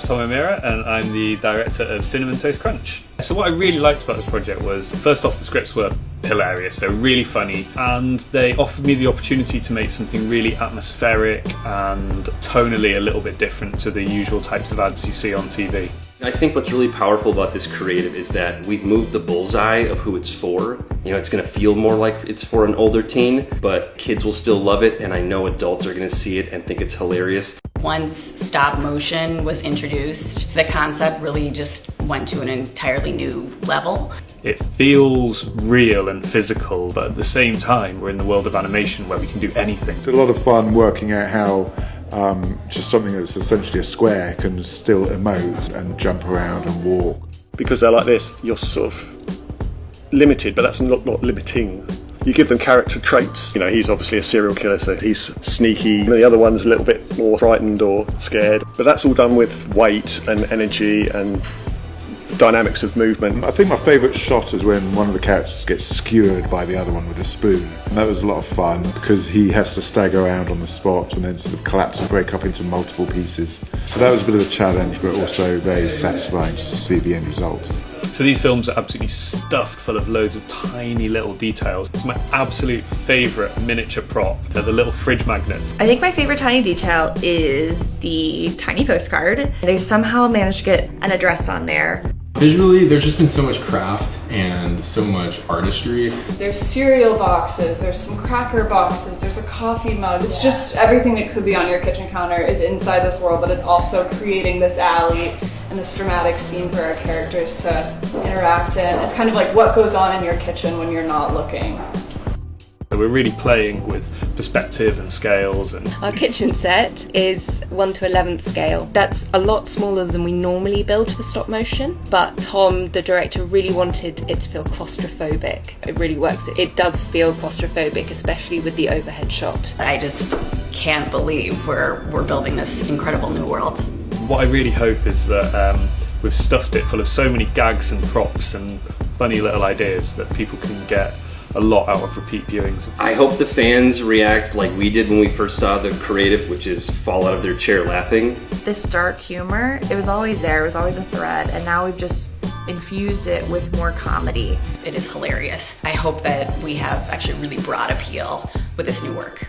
name's Tom O'Meara and I'm the director of Cinnamon Toast Crunch. So what I really liked about this project was, first off, the scripts were hilarious, they're really funny, and they offered me the opportunity to make something really atmospheric and tonally a little bit different to the usual types of ads you see on TV. I think what's really powerful about this creative is that we've moved the bullseye of who it's for. You know, it's gonna feel more like it's for an older teen, but kids will still love it, and I know adults are gonna see it and think it's hilarious. Once stop motion was introduced, the concept really just went to an entirely new level. It feels real and physical, but at the same time, we're in the world of animation where we can do anything. It's a lot of fun working out how just something that's essentially a square can still emote and jump around and walk. Because they're like this, you're sort of limited, but that's not limiting. You give them character traits. You know, he's obviously a serial killer, so he's sneaky. The other one's a little bit more frightened or scared. But that's all done with weight and energy and dynamics of movement. I think my favourite shot is when one of the characters gets skewered by the other one with a spoon. And that was a lot of fun because he has to stagger around on the spot and then sort of collapse and break up into multiple pieces. So that was a bit of a challenge, but also very satisfying to see the end result. So these films are absolutely stuffed full of loads of tiny little details. It's my absolute favourite miniature prop. They're the little fridge magnets. I think my favourite tiny detail is the tiny postcard. They somehow managed to get an address on there. Visually, there's just been so much craft and so much artistry. There's cereal boxes, there's some cracker boxes, there's a coffee mug. It's just everything that could be on your kitchen counter is inside this world, but it's also creating this alley and this dramatic scene for our characters to interact in. It's kind of like what goes on in your kitchen when you're not looking. So we're really playing with perspective and scales. And our kitchen set is 1 to 11th scale. That's a lot smaller than we normally build for stop motion, but Tom, the director, really wanted it to feel claustrophobic. It really works. It does feel claustrophobic, especially with the overhead shot. I just can't believe we're building this incredible new world. What I really hope is that we've stuffed it full of so many gags and props and funny little ideas that people can get a lot out of repeat viewings. I hope the fans react like we did when we first saw the creative, which is fall out of their chair laughing. This dark humor, it was always there, it was always a thread, and now we've just infused it with more comedy. It is hilarious. I hope that we have actually really broad appeal with this new work.